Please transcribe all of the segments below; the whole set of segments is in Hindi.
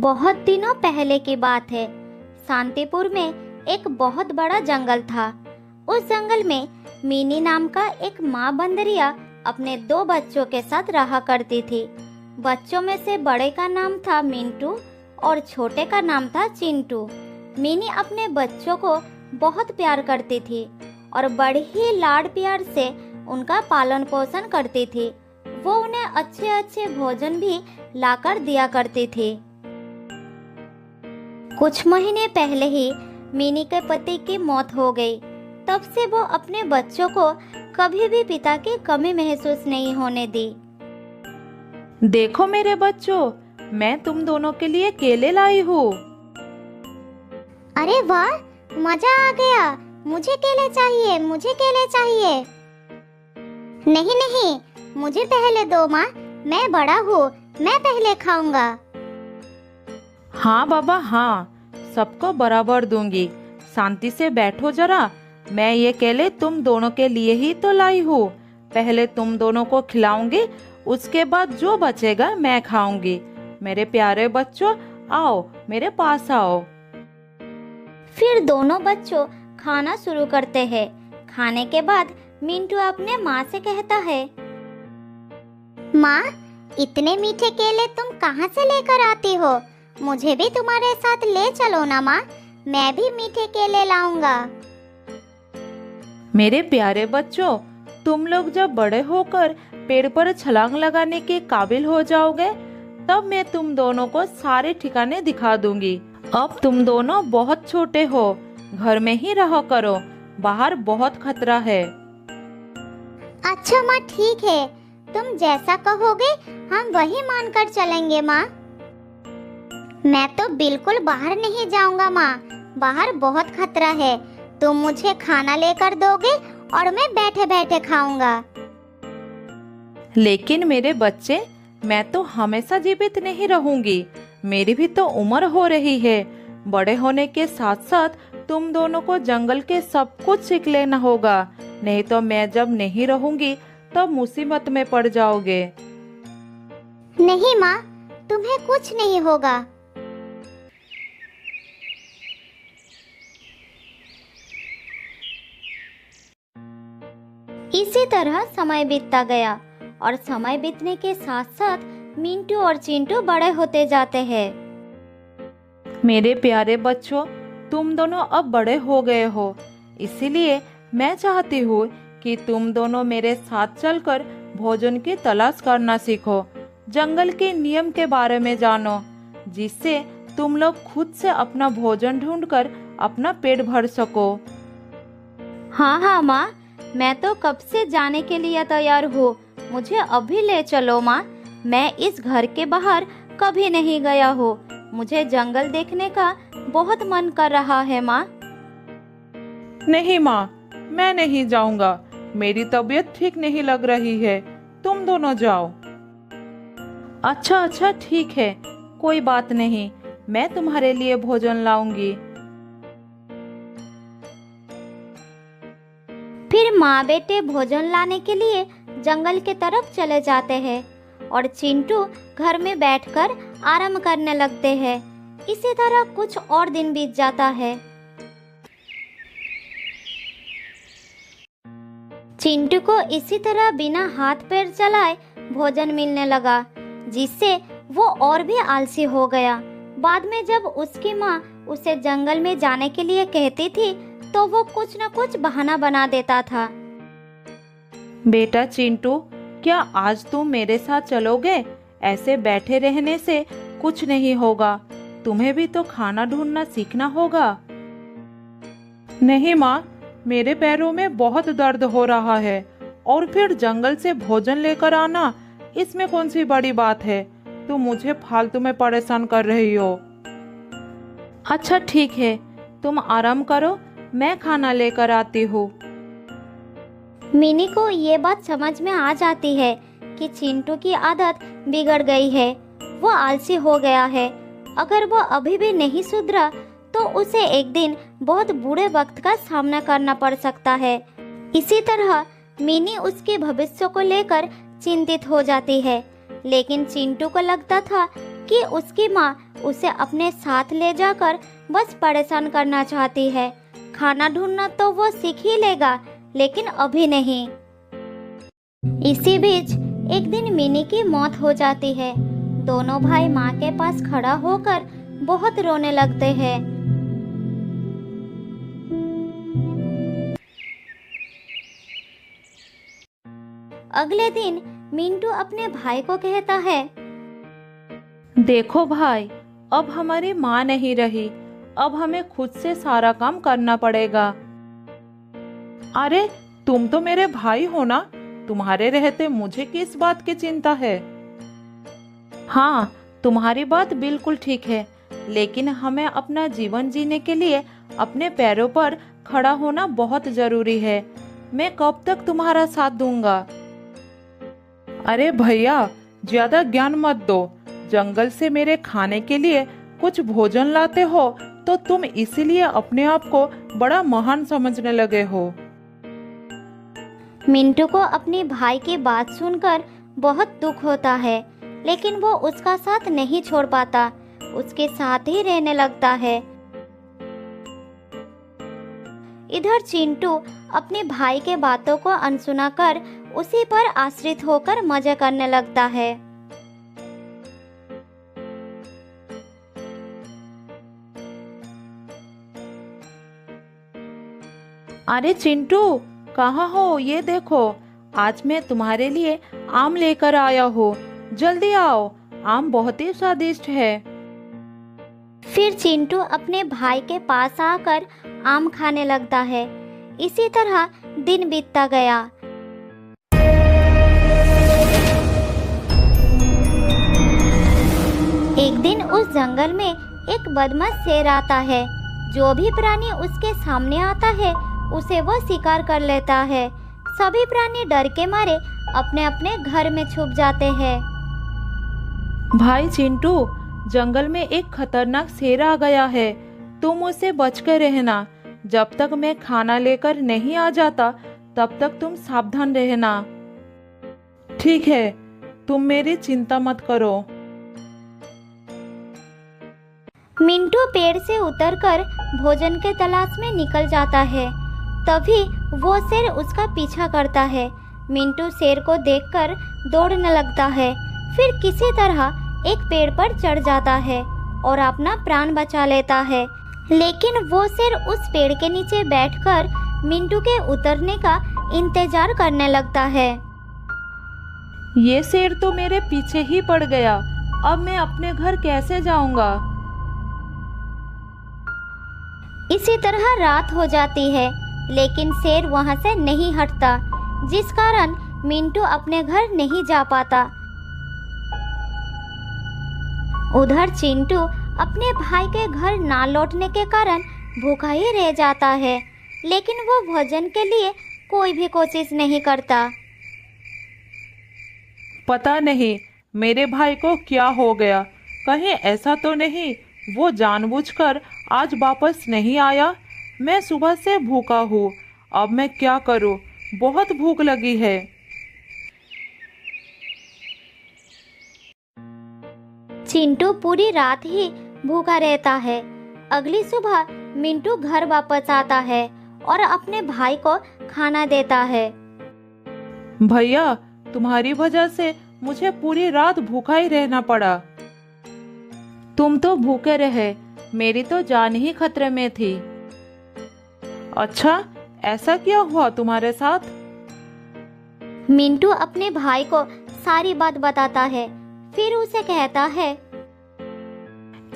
बहुत दिनों पहले की बात है। शांतिपुर में एक बहुत बड़ा जंगल था। उस जंगल में मीनी नाम का एक माँ बंदरिया अपने 2 बच्चों के साथ रहा करती थी। बच्चों में से बड़े का नाम था मिंटू और छोटे का नाम था चिंटू। मीनी अपने बच्चों को बहुत प्यार करती थी और बड़े ही लाड प्यार से उनका पालन पोषण करती थी। वो उन्हें अच्छे अच्छे भोजन भी लाकर दिया करती थी। कुछ महीने पहले ही मिनी के पति की मौत हो गई। तब से वो अपने बच्चों को कभी भी पिता की कमी महसूस नहीं होने दी। देखो मेरे बच्चों, मैं तुम दोनों के लिए केले लाई हूँ। अरे वाह, मजा आ गया। मुझे केले चाहिए, मुझे केले चाहिए। नहीं नहीं, मुझे पहले दो माँ, मैं बड़ा हूँ, मैं पहले खाऊंगा। हाँ बाबा हाँ, सबको बराबर दूंगी। शांति से बैठो जरा। मैं ये केले तुम दोनों के लिए ही तो लाई हूँ। पहले तुम दोनों को खिलाऊंगी, उसके बाद जो बचेगा मैं खाऊंगी। मेरे प्यारे बच्चों, आओ मेरे पास आओ। फिर दोनों बच्चों खाना शुरू करते हैं। खाने के बाद मिंटू अपने माँ से कहता है, माँ, इतने मीठे केले तुम कहाँ से लेकर आती हो? मुझे भी तुम्हारे साथ ले चलो ना माँ, मैं भी मीठे केले लाऊंगा। मेरे प्यारे बच्चों, तुम लोग जब बड़े होकर पेड़ पर छलांग लगाने के काबिल हो जाओगे, तब मैं तुम दोनों को सारे ठिकाने दिखा दूंगी। अब तुम दोनों बहुत छोटे हो, घर में ही रहा करो, बाहर बहुत खतरा है। अच्छा माँ, ठीक है, तुम जैसा कहोगे हम वही मानकर चलेंगे माँ। मैं तो बिल्कुल बाहर नहीं जाऊंगा माँ, बाहर बहुत खतरा है। तुम मुझे खाना लेकर दोगे और मैं बैठे बैठे खाऊंगा। लेकिन मेरे बच्चे, मैं तो हमेशा जीवित नहीं रहूंगी। मेरी भी तो उम्र हो रही है। बड़े होने के साथ साथ तुम दोनों को जंगल के सब कुछ सीख लेना होगा, नहीं तो मैं जब नहीं रहूंगी तब मुसीबत में पड़ जाओगे। नहीं माँ, तुम्हें कुछ नहीं होगा। इसी तरह समय बीतता गया और समय बीतने के साथ साथ मिंटू और चिंटू बड़े होते जाते हैं। मेरे प्यारे बच्चों, तुम दोनों अब बड़े हो गए हो, इसीलिए मैं चाहती हूँ कि तुम दोनों मेरे साथ चलकर भोजन की तलाश करना सीखो। जंगल के नियम के बारे में जानो, जिससे तुम लोग खुद से अपना भोजन ढूंढकर अपना पेट भर सको। हाँ हाँ माँ, मैं तो कब से जाने के लिए तैयार हूँ। मुझे अभी ले चलो माँ। मैं इस घर के बाहर कभी नहीं गया हूँ। मुझे जंगल देखने का बहुत मन कर रहा है माँ। नहीं माँ, मैं नहीं जाऊंगा। मेरी तबीयत ठीक नहीं लग रही है, तुम दोनों जाओ। अच्छा अच्छा ठीक है, कोई बात नहीं, मैं तुम्हारे लिए भोजन लाऊंगी। फिर माँ बेटे भोजन लाने के लिए जंगल की तरफ चले जाते हैं और चिंटू घर में बैठकर आराम करने लगते हैं। इसी तरह कुछ और दिन बीत जाता है। चिंटू को इसी तरह बिना हाथ पैर चलाए भोजन मिलने लगा, जिससे वो और भी आलसी हो गया। बाद में जब उसकी माँ उसे जंगल में जाने के लिए कहती थी, तो वो कुछ न कुछ बहाना बना देता था। बेटा चिंटू, क्या आज तुम मेरे साथ चलोगे? ऐसे बैठे रहने से कुछ नहीं होगा। तुम्हें भी तो खाना ढूंढना सीखना होगा। नहीं माँ, मेरे पैरों में बहुत दर्द हो रहा है और फिर जंगल से भोजन लेकर आना, इसमें कौन सी बड़ी बात है? तुम मुझे फालतू में परेशान कर रही हो। अच्छा ठीक है, तुम आराम करो, मैं खाना लेकर आती हूँ। मिनी को ये बात समझ में आ जाती है कि चिंटू की आदत बिगड़ गई है। वो आलसी हो गया है। अगर वो अभी भी नहीं सुधरा तो उसे एक दिन बहुत बुरे वक्त का सामना करना पड़ सकता है। इसी तरह मिनी उसके भविष्य को लेकर चिंतित हो जाती है। लेकिन चिंटू को लगता था कि उसकी माँ उसे अपने साथ ले जाकर बस परेशान करना चाहती है। खाना ढूंढना तो वो सीख ही लेगा, लेकिन अभी नहीं। इसी बीच एक दिन मिनी की मौत हो जाती है। दोनों भाई माँ के पास खड़ा होकर बहुत रोने लगते हैं। अगले दिन मिंटू अपने भाई को कहता है, देखो भाई, अब हमारी माँ नहीं रही, अब हमें खुद से सारा काम करना पड़ेगा। अरे तुम तो मेरे भाई हो ना, तुम्हारे रहते मुझे किस बात की चिंता है। हाँ, तुम्हारी बात बिल्कुल ठीक है, लेकिन हमें अपना जीवन जीने के लिए अपने पैरों पर खड़ा होना बहुत जरूरी है। मैं कब तक तुम्हारा साथ दूंगा। अरे भैया, ज्यादा ज्ञान मत दो। जंगल से मेरे खाने के लिए कुछ भोजन लाते हो तो तुम इसीलिए अपने आप को बड़ा महान समझने लगे हो। मिंटू को अपने भाई की बात सुनकर बहुत दुख होता है, लेकिन वो उसका साथ नहीं छोड़ पाता, उसके साथ ही रहने लगता है। इधर चिंटू अपने भाई के बातों को अनसुना कर उसी पर आश्रित होकर मजे करने लगता है। अरे चिंटू, कहाँ हो? ये देखो, आज मैं तुम्हारे लिए आम लेकर आया हूँ। जल्दी आओ, आम बहुत ही स्वादिष्ट है। फिर चिंटू अपने भाई के पास आकर आम खाने लगता है। इसी तरह दिन बीतता गया। एक दिन उस जंगल में एक बदमाश शेर आता है। जो भी प्राणी उसके सामने आता है उसे वो शिकार कर लेता है। सभी प्राणी डर के मारे अपने अपने घर में छुप जाते हैं। भाई चिंटू, जंगल में एक खतरनाक शेर आ गया है, तुम उससे बचकर रहना। जब तक मैं खाना लेकर नहीं आ जाता तब तक तुम सावधान रहना। ठीक है, तुम मेरी चिंता मत करो। मिंटू पेड़ से उतरकर भोजन के तलाश में निकल जाता है। तभी वो शेर उसका पीछा करता है। मिंटू शेर को देखकर दौड़ने लगता है। फिर किसी तरह एक पेड़ पर चढ़ जाता है और अपना प्राण बचा लेता है। लेकिन वो शेर उस पेड़ के नीचे बैठकर मिंटू के उतरने का इंतजार करने लगता है। ये शेर तो मेरे पीछे ही पड़ गया, अब मैं अपने घर कैसे जाऊंगा? इसी तरह रात हो जाती है, लेकिन शेर वहां से नहीं हटता, जिस कारण मिंटू अपने घर नहीं जा पाता। उधर चिंटू अपने भाई के घर ना लौटने के कारण भूखा ही रह जाता है, लेकिन वो भोजन के लिए कोई भी कोशिश नहीं करता। पता नहीं मेरे भाई को क्या हो गया। कहीं ऐसा तो नहीं वो जानबूझकर आज वापस नहीं आया? मैं सुबह से भूखा हूँ, अब मैं क्या करूँ? बहुत भूख लगी है। चिंटू पूरी रात ही भूखा रहता है। अगली सुबह मिंटू घर वापस आता है और अपने भाई को खाना देता है। भैया, तुम्हारी वजह से मुझे पूरी रात भूखा ही रहना पड़ा। तुम तो भूखे रहे, मेरी तो जान ही खतरे में थी। अच्छा, ऐसा क्या हुआ तुम्हारे साथ? मिंटू अपने भाई को सारी बात बताता है। फिर उसे कहता है,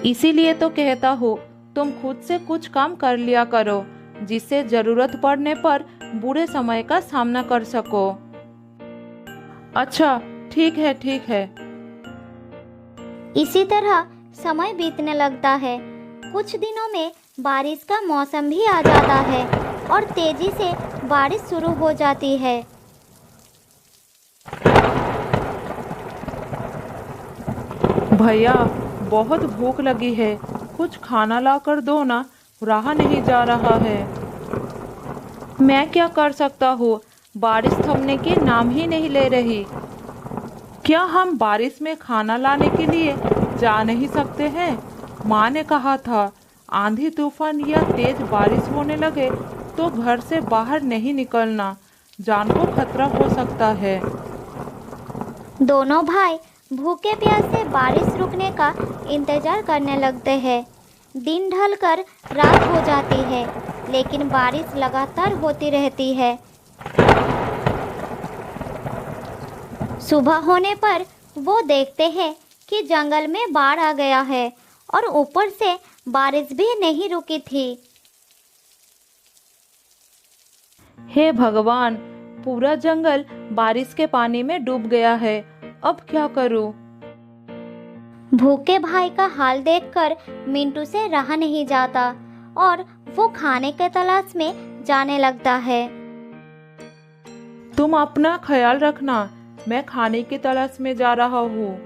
इसीलिए तो कहता हूँ तुम खुद से कुछ काम कर लिया करो, जिससे जरूरत पड़ने पर बुरे समय का सामना कर सको। अच्छा, ठीक है ठीक है। इसी तरह समय बीतने लगता है। कुछ दिनों में बारिश का मौसम भी आ जाता है और तेजी से बारिश शुरू हो जाती है। भैया, बहुत भूख लगी है, कुछ खाना ला कर दो ना, रहा नहीं जा रहा है। मैं क्या कर सकता हूँ, बारिश थमने के नाम ही नहीं ले रही। क्या हम बारिश में खाना लाने के लिए जा नहीं सकते हैं? माँ ने कहा था आंधी तूफान या तेज बारिश होने लगे तो घर से बाहर नहीं निकलना, जान को खतरा हो सकता है। दोनों भाई भूखे प्यासे बारिश रुकने का इंतजार करने लगते हैं। दिन ढलकर रात हो जाती है, लेकिन बारिश लगातार होती रहती है। सुबह होने पर वो देखते हैं कि जंगल में बाढ़ आ गया है और ऊपर से बारिश भी नहीं रुकी थी। हे भगवान, पूरा जंगल बारिश के पानी में डूब गया है, अब क्या करूं? भूखे भाई का हाल देखकर मिंटू से रहा नहीं जाता और वो खाने के तलाश में जाने लगता है। तुम अपना ख्याल रखना, मैं खाने की तलाश में जा रहा हूँ।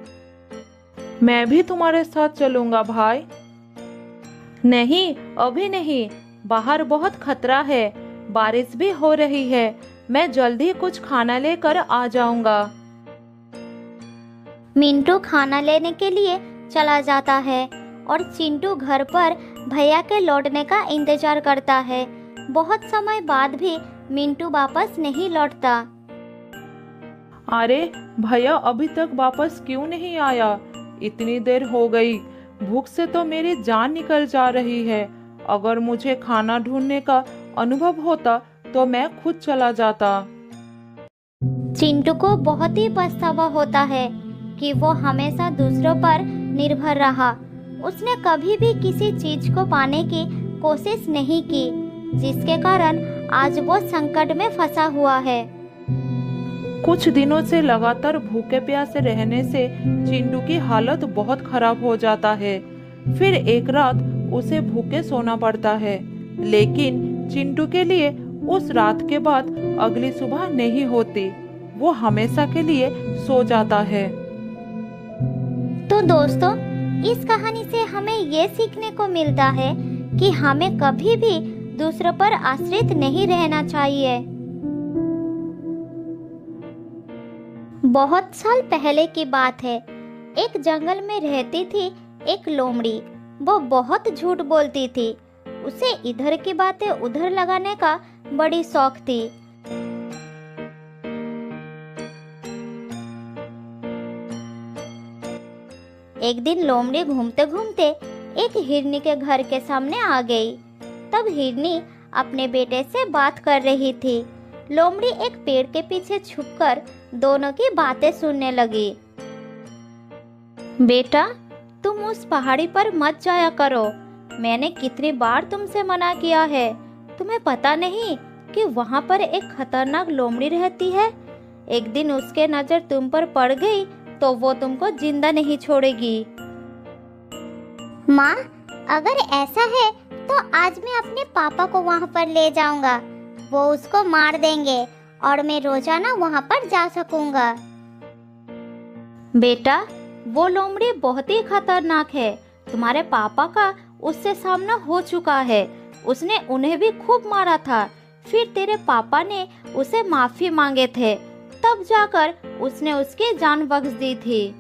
मैं भी तुम्हारे साथ चलूंगा भाई। नहीं, अभी नहीं, बाहर बहुत खतरा है, बारिश भी हो रही है, मैं जल्दी कुछ खाना लेकर आ जाऊंगा। मिंटू खाना लेने के लिए चला जाता है और चिंटू घर पर भैया के लौटने का इंतजार करता है। बहुत समय बाद भी मिंटू वापस नहीं लौटता। अरे भैया अभी तक वापस क्यों नहीं आया? इतनी देर हो गई, भूख से तो मेरी जान निकल जा रही है। अगर मुझे खाना ढूंढने का अनुभव होता तो मैं खुद चला जाता। चिंटू को बहुत ही पछतावा होता है कि वो हमेशा दूसरों पर निर्भर रहा। उसने कभी भी किसी चीज को पाने की कोशिश नहीं की, जिसके कारण आज वो संकट में फंसा हुआ है। कुछ दिनों से लगातार भूखे प्यासे रहने से चिंटू की हालत बहुत खराब हो जाता है। फिर एक रात उसे भूखे सोना पड़ता है, लेकिन चिंटू के लिए उस रात के बाद अगली सुबह नहीं होती। वो हमेशा के लिए सो जाता है। तो दोस्तों, इस कहानी से हमें ये सीखने को मिलता है कि हमें कभी भी दूसरों पर आश्रित नहीं रहना चाहिए। बहुत साल पहले की बात है। एक जंगल में रहती थी एक लोमड़ी। वो बहुत झूठ बोलती थी। उसे इधर की बातें उधर लगाने का बड़ी शौक थी। एक दिन लोमड़ी घूमते घूमते एक हिरनी के घर के सामने आ गई। तब हिरनी अपने बेटे से बात कर रही थी। लोमड़ी एक पेड़ के पीछे छुपकर दोनों की बातें सुनने लगी। बेटा, तुम उस पहाड़ी पर मत जाया करो। मैंने कितनी बार तुमसे मना किया है। तुम्हें पता नहीं कि वहाँ पर एक खतरनाक लोमड़ी रहती है। एक दिन उसके नजर तुम पर पड़ गई तो वो तुमको जिंदा नहीं छोड़ेगी। माँ, अगर ऐसा है तो आज मैं अपने पापा को वहाँ पर ले जाऊंगा। वो उसको मार देंगे और मैं रोजाना वहाँ पर जा सकूंगा। बेटा, वो लोमड़ी बहुत ही खतरनाक है। तुम्हारे पापा का उससे सामना हो चुका है। उसने उन्हें भी खूब मारा था। फिर तेरे पापा ने उसे माफी मांगे थे, तब जाकर उसने उसकी जान बख्श दी थी।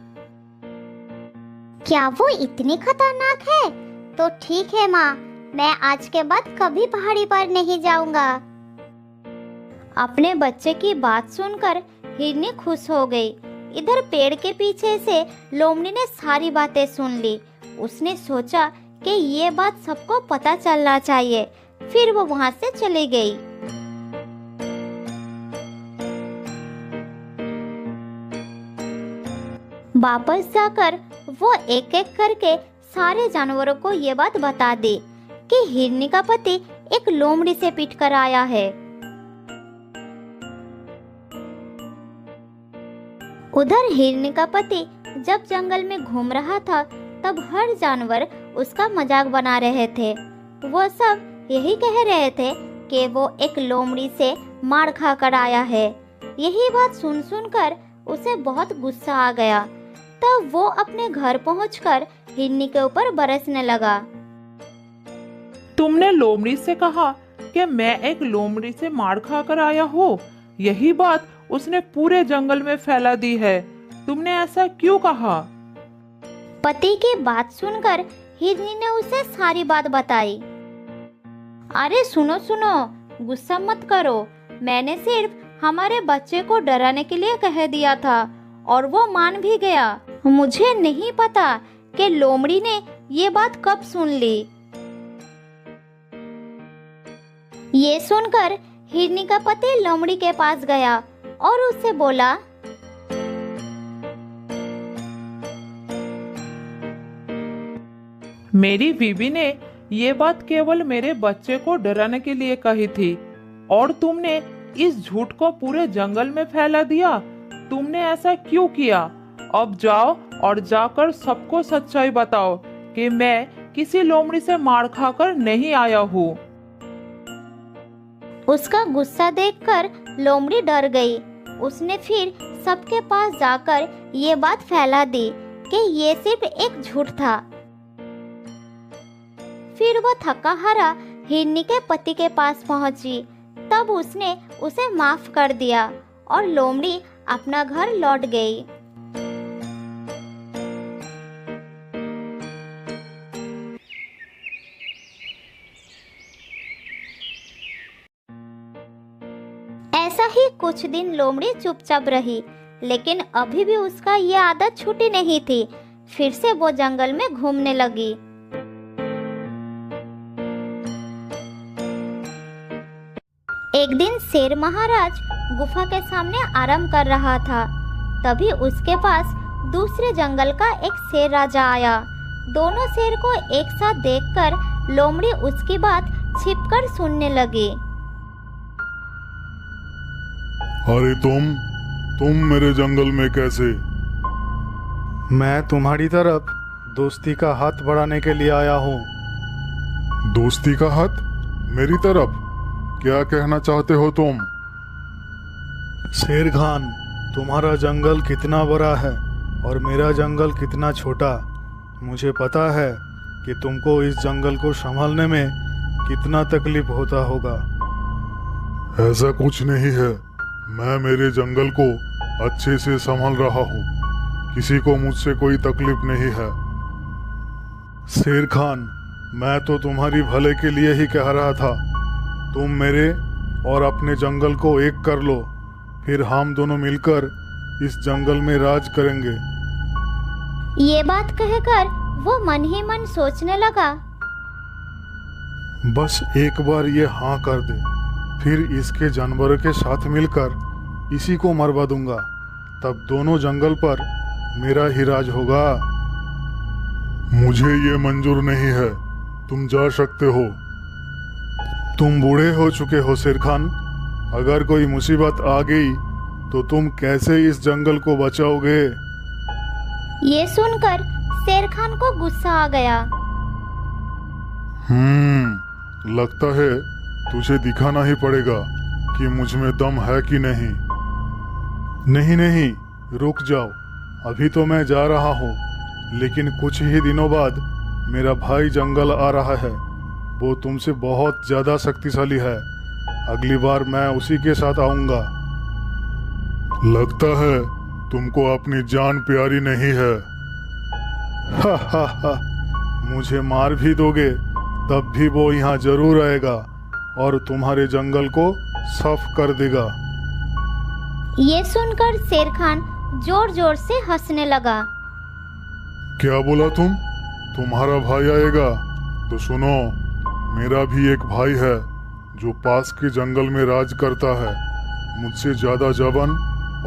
क्या वो इतनी खतरनाक है? तो ठीक है माँ, मैं आज के बाद कभी पहाड़ी पर नहीं जाऊंगा। अपने बच्चे की बात सुनकर हिरनी खुश हो गई। इधर पेड़ के पीछे से लोमड़ी ने सारी बातें सुन ली। उसने सोचा कि ये बात सबको पता चलना चाहिए। फिर वो वहां से चली गई। वापस जाकर वो एक एक करके सारे जानवरों को ये बात बता दी कि हिरनी का पति एक लोमड़ी से पिट कर आया है। उधर हिरनी का पति जब जंगल में घूम रहा था, तब हर जानवर उसका मजाक बना रहे थे। वो सब यही कह रहे थे कि वो एक लोमड़ी से मार खा कर आया है। यही बात सुन सुनकर उसे बहुत गुस्सा आ गया। तब वो अपने घर पहुंचकर हिरनी के ऊपर बरसने लगा। तुमने लोमड़ी से कहा कि मैं एक लोमड़ी से मार खाकर आया हूँ। यही बात उसने पूरे जंगल में फैला दी है। तुमने ऐसा क्यों कहा? पति की बात सुनकर हिरनी ने उसे सारी बात बताई। अरे सुनो सुनो, गुस्सा मत करो, मैंने सिर्फ हमारे बच्चे को डराने के लिए कह दिया था और वो मान भी गया। मुझे नहीं पता कि लोमड़ी ने ये बात कब सुन ली। ये सुनकर हिरनी का पति लोमड़ी के पास गया और उससे बोला, मेरी बीवी ने ये बात केवल मेरे बच्चे को डराने के लिए कही थी और तुमने इस झूठ को पूरे जंगल में फैला दिया। तुमने ऐसा क्यों किया? अब जाओ और जाकर सबको सच्चाई बताओ कि मैं किसी लोमड़ी से मार खाकर नहीं आया हूँ। उसका गुस्सा देखकर लोमड़ी डर गई। उसने फिर सबके पास जाकर ये बात फैला दी कि ये सिर्फ एक झूठ था। फिर वो थका हारा हिरनी के पति के पास पहुंची। तब उसने उसे माफ कर दिया और लोमड़ी अपना घर लौट गई। ऐसा ही कुछ दिन लोमड़ी चुपचाप रही, लेकिन अभी भी उसका ये आदत छूटी नहीं थी। फिर से वो जंगल में घूमने लगी। एक दिन शेर महाराज गुफा के सामने आराम कर रहा था। तभी उसके पास दूसरे जंगल का एक शेर राजा आया। दोनों शेर को एक साथ देखकर लोमड़ी उसकी बात छिपकर सुनने लगी। अरे तुम मेरे जंगल में कैसे? मैं तुम्हारी तरफ दोस्ती का हाथ बढ़ाने के लिए आया हूँ। दोस्ती का हाथ? मेरी तरफ? क्या कहना चाहते हो तुम? शेर खान, तुम्हारा जंगल कितना बड़ा है और मेरा जंगल कितना छोटा। मुझे पता है कि तुमको इस जंगल को संभालने में कितना तकलीफ होता होगा। ऐसा कुछ नहीं है, मैं मेरे जंगल को अच्छे से संभाल रहा हूँ। किसी को मुझसे कोई तकलीफ नहीं है। शेर खान, मैं तो तुम्हारी भले के लिए ही कह रहा था। तुम मेरे और अपने जंगल को एक कर लो, फिर हम दोनों मिलकर इस जंगल में राज करेंगे। ये बात कहकर वो मन ही मन सोचने लगा। बस एक बार ये हाँ कर दे, फिर इसके जानवरों के साथ मिलकर इसी को मरवा दूंगा। तब दोनों जंगल पर मेरा ही राज होगा। मुझे ये मंजूर नहीं है, तुम जा सकते हो। तुम बूढ़े हो चुके हो शेर खान। अगर कोई मुसीबत आ गई तो तुम कैसे इस जंगल को बचाओगे? ये सुनकर शेर खान को गुस्सा आ गया। लगता है तुझे दिखाना ही पड़ेगा कि मुझ में दम है कि नहीं। नहीं, रुक जाओ। अभी तो मैं जा रहा हूँ, लेकिन कुछ ही दिनों बाद मेरा भाई जंगल आ रहा है। वो तुमसे बहुत ज्यादा शक्तिशाली है। अगली बार मैं उसी के साथ आऊंगा। लगता है तुमको अपनी जान प्यारी नहीं है। हा, मुझे मार भी दोगे तब भी वो यहाँ जरूर आएगा और तुम्हारे जंगल को साफ कर देगा। ये सुनकर शेर खान जोर जोर से हंसने लगा। क्या बोला तुम? तुम्हारा भाई आएगा? तो सुनो, मेरा भी एक भाई है जो पास के जंगल में राज करता है। मुझसे ज्यादा जवान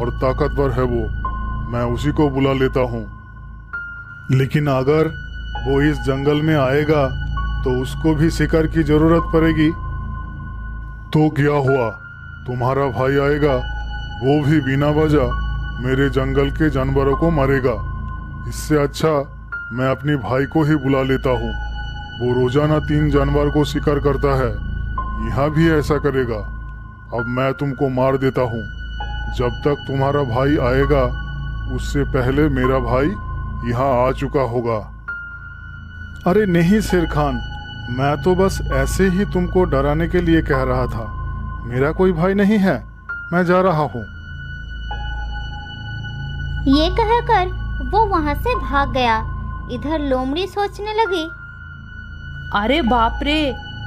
और ताकतवर है वो। मैं उसी को बुला लेता हूँ। लेकिन अगर वो इस जंगल में आएगा तो उसको भी शिकार की जरूरत पड़ेगी। तो क्या हुआ? तुम्हारा भाई आएगा, वो भी बिना वजह मेरे जंगल के जानवरों को मारेगा। इससे अच्छा मैं अपनी भाई को ही बुला लेता हूँ। वो रोजाना 3 जानवर को शिकार करता है। यहाँ भी ऐसा करेगा। अब मैं तुमको मार देता हूँ। जब तक तुम्हारा भाई आएगा उससे पहले मेरा भाई यहाँ आ चुका होगा। अरे नहीं शेर खान, मैं तो बस ऐसे ही तुमको डराने के लिए कह रहा था। मेरा कोई भाई नहीं है, मैं जा रहा हूँ। ये कहकर वो वहाँ से भाग गया। इधर लोमड़ी सोचने लगी, अरे बाप रे,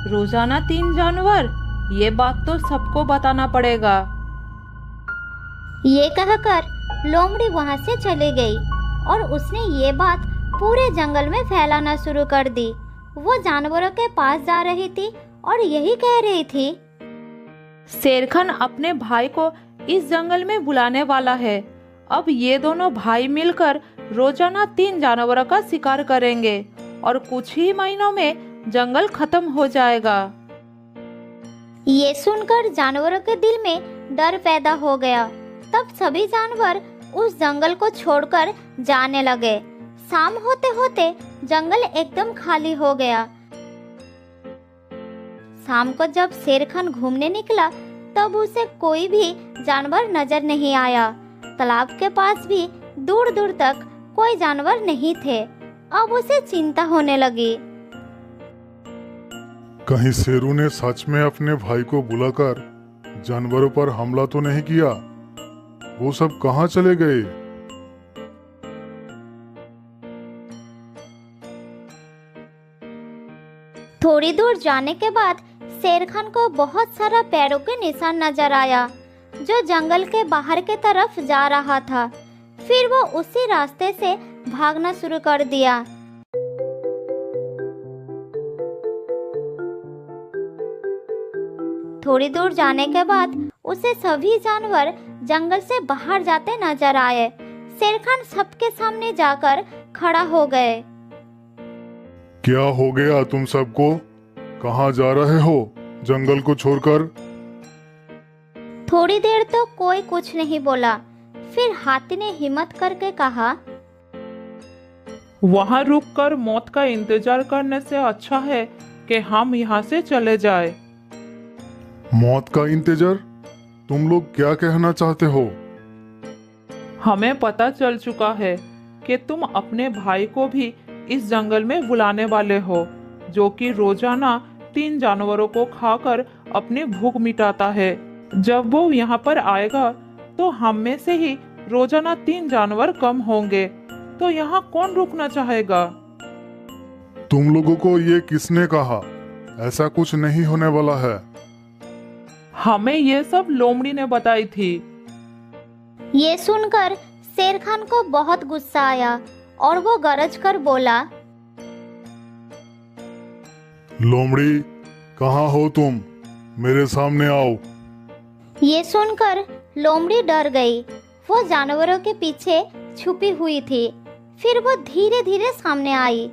रोजाना 3 जानवर, ये बात तो सबको बताना पड़ेगा। ये कहकर लोमड़ी वहां से चली गई और उसने ये बात पूरे जंगल में फैलाना शुरू कर दी। वो जानवरों के पास जा रही थी और यही कह रही थी, शेरखान अपने भाई को इस जंगल में बुलाने वाला है। अब ये दोनों भाई मिलकर रोजाना 3 जानवरों का शिकार करेंगे और कुछ ही महीनों में जंगल खत्म हो जाएगा। ये सुनकर जानवरों के दिल में डर पैदा हो गया। तब सभी जानवर उस जंगल को छोड़कर जाने लगे। शाम होते होते जंगल एकदम खाली हो गया। शाम को जब शेरखान घूमने निकला तब उसे कोई भी जानवर नजर नहीं आया। तालाब के पास भी दूर दूर तक कोई जानवर नहीं थे। अब उसे चिंता होने लगी। कहीं शेरू ने सच में अपने भाई को बुलाकर जानवरों पर हमला तो नहीं किया? वो सब कहाँ चले गए? थोड़ी दूर जाने के बाद शेरखान को बहुत सारा पैरों के निशान नजर आया जो जंगल के बाहर के तरफ जा रहा था। फिर वो उसी रास्ते से भागना शुरू कर दिया। थोड़ी दूर जाने के बाद उसे सभी जानवर जंगल से बाहर जाते नजर आए। शेरखान सबके सामने जाकर खड़ा हो गए। क्या हो गया तुम सबको? कहाँ जा रहे हो जंगल को छोड़कर? थोड़ी देर तो कोई कुछ नहीं बोला। फिर हाथी ने हिम्मत करके कहा, वहाँ रुककर मौत का इंतजार करने से अच्छा है कि हम यहाँ से चले जाए। मौत का इंतजार? तुम लोग क्या कहना चाहते हो? हमें पता चल चुका है कि तुम अपने भाई को भी इस जंगल में बुलाने वाले हो, जो कि रोजाना 3 जानवरों को खाकर अपनी भूख मिटाता है। जब वो यहाँ पर आएगा तो हम में से ही रोजाना 3 जानवर कम होंगे, तो यहाँ कौन रुकना चाहेगा? तुम लोगों को ये किसने कहा? ऐसा कुछ नहीं होने वाला है। हमें ये सब लोमड़ी ने बताई थी। ये सुनकर शेरखान को बहुत गुस्सा आया और वो गरज कर बोला, लोमड़ी, कहाँ हो तुम? मेरे सामने आओ। ये सुनकर लोमड़ी डर गई। वो जानवरों के पीछे छुपी हुई थी। फिर वो धीरे धीरे सामने आई।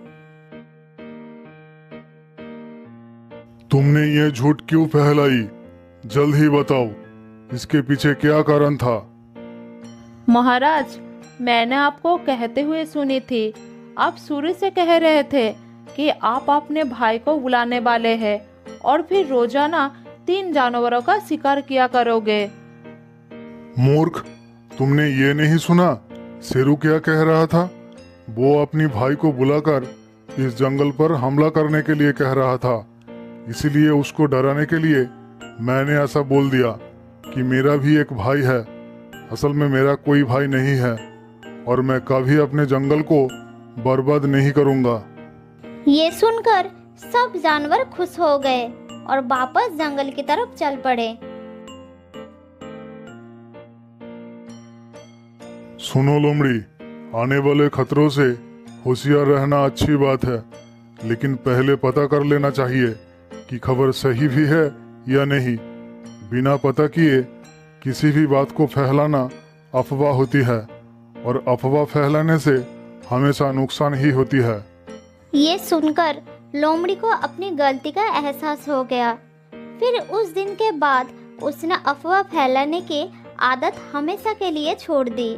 तुमने ये झूठ क्यों फैलाई? जल्द ही बताओ, इसके पीछे क्या कारण था? महाराज, मैंने आपको कहते हुए सुनी थी। आप शुरू से कह रहे थे कि आप अपने भाई को बुलाने वाले हैं और फिर रोजाना 3 जानवरों का शिकार किया करोगे। मूर्ख, तुमने ये नहीं सुना शेरू क्या कह रहा था? वो अपनी भाई को बुलाकर इस जंगल पर हमला करने के लिए कह रहा था। इसीलिए उसको डराने के लिए मैंने ऐसा बोल दिया कि मेरा भी एक भाई है। असल में मेरा कोई भाई नहीं है और मैं कभी अपने जंगल को बर्बाद नहीं करूंगा। ये सुनकर सब जानवर खुश हो गए और वापस जंगल की तरफ चल पड़े। सुनो लोमड़ी, आने वाले खतरों से होशियार रहना अच्छी बात है, लेकिन पहले पता कर लेना चाहिए कि खबर सही भी है या नहीं। बिना पता किए किसी भी बात को फैलाना अफवाह होती है और अफवाह फैलाने से हमेशा नुकसान ही होती है। ये सुनकर लोमड़ी को अपनी गलती का एहसास हो गया। फिर उस दिन के बाद उसने अफवाह फैलाने की आदत हमेशा के लिए छोड़ दी।